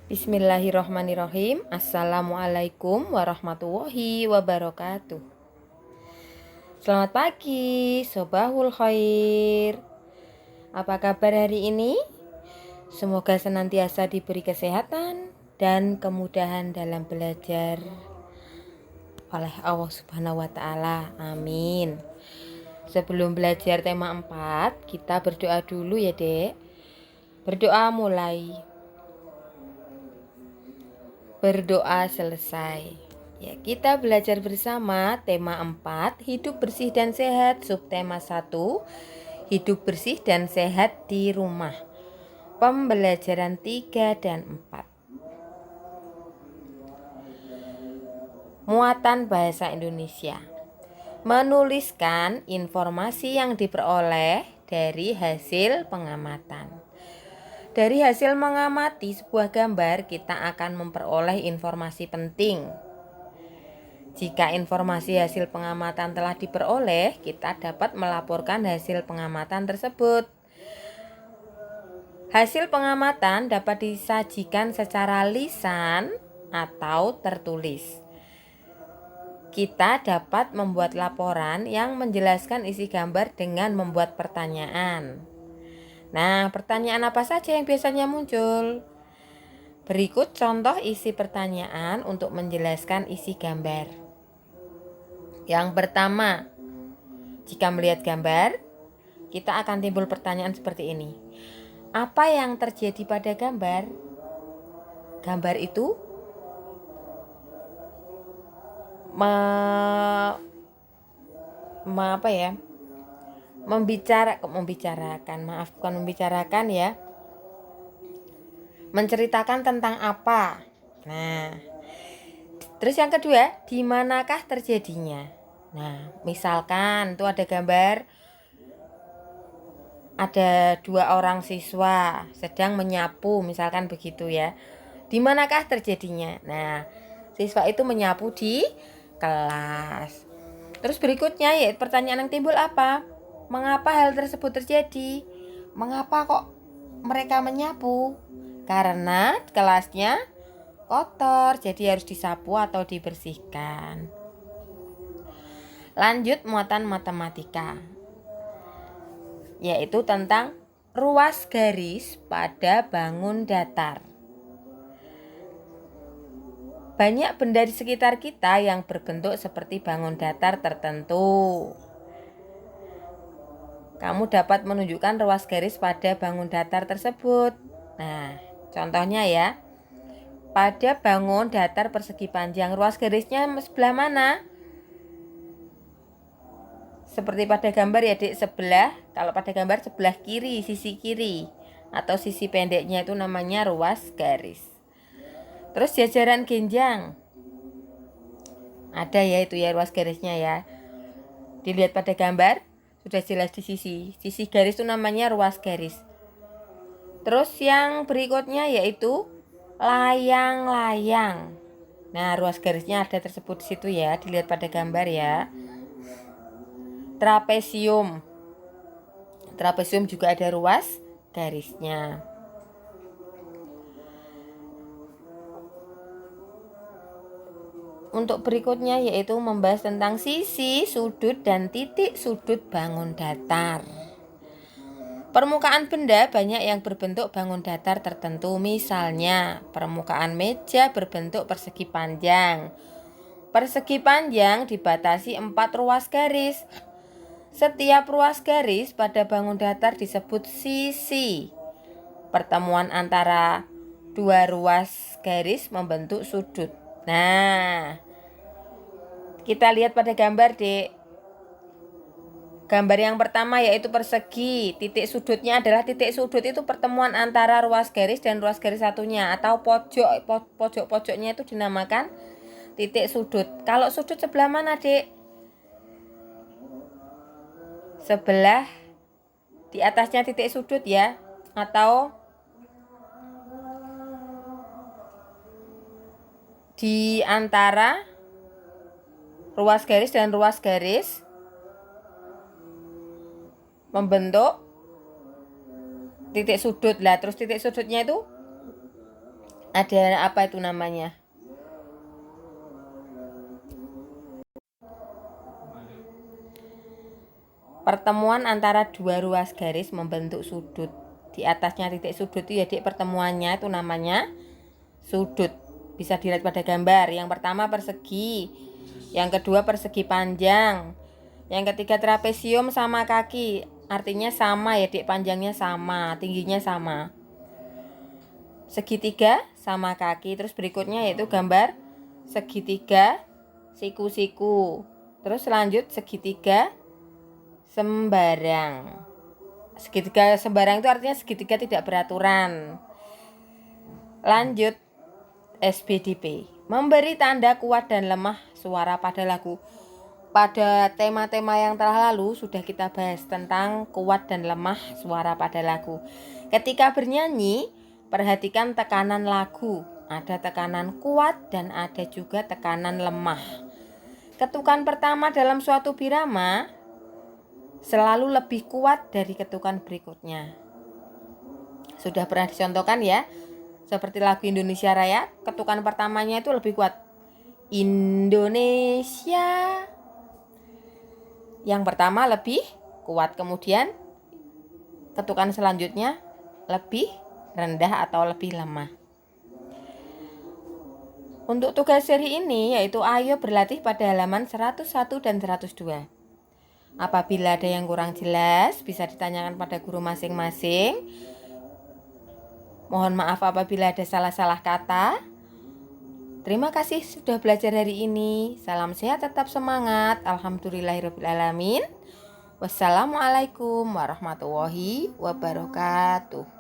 Bismillahirrohmanirrohim. Assalamualaikum warahmatullahi wabarakatuh. Selamat pagi, sobahul khair. Apa kabar hari ini? Semoga senantiasa diberi kesehatan dan kemudahan dalam belajar oleh Allah Subhanahu wa taala. Amin. Sebelum belajar tema 4, kita berdoa dulu ya, Dek. Berdoa mulai. Berdoa selesai. Ya, kita belajar bersama tema 4, hidup bersih dan sehat. Subtema 1, hidup bersih dan sehat di rumah. Pembelajaran 3 dan 4. Muatan bahasa Indonesia. Menuliskan informasi yang diperoleh dari hasil pengamatan. Dari hasil mengamati sebuah gambar, kita akan memperoleh informasi penting. Jika informasi hasil pengamatan telah diperoleh, kita dapat melaporkan hasil pengamatan tersebut. Hasil pengamatan dapat disajikan secara lisan atau tertulis. Kita dapat membuat laporan yang menjelaskan isi gambar dengan membuat pertanyaan. Nah, pertanyaan apa saja yang biasanya muncul? Berikut contoh isi pertanyaan untuk menjelaskan isi gambar. Yang pertama, jika melihat gambar, kita akan timbul pertanyaan seperti ini. Apa yang terjadi pada gambar? Gambar itu membicarakan ya. Menceritakan tentang apa? Nah, terus yang kedua, di manakah terjadinya? Nah, misalkan tuh ada gambar, ada 2 orang siswa sedang menyapu, misalkan begitu ya. Di manakah terjadinya? Nah, siswa itu menyapu di kelas. Terus berikutnya yaitu pertanyaan yang timbul apa? Mengapa hal tersebut terjadi? Mengapa kok mereka menyapu? Karena kelasnya kotor, jadi harus disapu atau dibersihkan. Lanjut muatan matematika, yaitu tentang ruas garis pada bangun datar. Banyak benda di sekitar kita yang berbentuk seperti bangun datar tertentu. Kamu dapat menunjukkan ruas garis pada bangun datar tersebut. Nah, contohnya ya. Pada bangun datar persegi panjang, ruas garisnya sebelah mana? Seperti pada gambar ya, Dek, sebelah. Kalau pada gambar sebelah kiri, sisi kiri. Atau sisi pendeknya itu namanya ruas garis. Terus jajaran genjang. Ada ya itu ya ruas garisnya ya. Dilihat pada gambar, sudah jelas di sisi garis itu namanya ruas garis. Terus yang berikutnya yaitu layang-layang. Nah, ruas garisnya ada tersebut di situ ya, dilihat pada gambar ya. Trapesium. Trapesium juga ada ruas garisnya. Untuk berikutnya yaitu membahas tentang sisi, sudut, dan titik sudut bangun datar. Permukaan benda banyak yang berbentuk bangun datar tertentu. Misalnya, permukaan meja berbentuk persegi panjang. Persegi panjang dibatasi 4 ruas garis. Setiap ruas garis pada bangun datar disebut sisi. Pertemuan antara 2 ruas garis membentuk sudut. Nah, kita lihat pada gambar, Dek. Gambar yang pertama yaitu persegi. Titik sudutnya adalah titik sudut itu pertemuan antara ruas garis dan ruas garis satunya. Atau pojok-pojoknya itu dinamakan titik sudut. Kalau sudut sebelah mana, Dek? Sebelah di atasnya titik sudut ya. Atau di antara ruas garis dan ruas garis membentuk titik sudut lah. Terus titik sudutnya itu Ada apa itu namanya? Pertemuan antara dua ruas garis membentuk sudut. Di atasnya titik sudut itu ya dik, pertemuannya itu namanya sudut. Bisa dilihat pada gambar. Yang pertama persegi, yang kedua persegi panjang, yang ketiga trapesium sama kaki. Artinya sama ya dik, panjangnya sama, tingginya sama. Segitiga sama kaki. Terus berikutnya yaitu gambar segitiga siku-siku. Terus lanjut segitiga sembarang. Segitiga sembarang itu artinya segitiga tidak beraturan. Lanjut SBDP, memberi tanda kuat dan lemah suara pada lagu. Pada tema-tema yang telah lalu sudah kita bahas tentang kuat dan lemah suara pada lagu. Ketika bernyanyi, perhatikan tekanan lagu. Ada tekanan kuat dan ada juga tekanan lemah. Ketukan pertama dalam suatu birama selalu lebih kuat dari ketukan berikutnya. Sudah pernah dicontohkan ya? Seperti lagu Indonesia Raya, ketukan pertamanya itu lebih kuat. Indonesia. Yang pertama lebih kuat, kemudian ketukan selanjutnya lebih rendah atau lebih lemah. Untuk tugas seri ini yaitu ayo berlatih pada halaman 101 dan 102. Apabila ada yang kurang jelas bisa ditanyakan pada guru masing-masing. Mohon maaf apabila ada salah-salah kata. Terima kasih sudah belajar hari ini. Salam sehat, tetap semangat. Alhamdulillahirrahmanirrahim. Wassalamualaikum warahmatullahi wabarakatuh.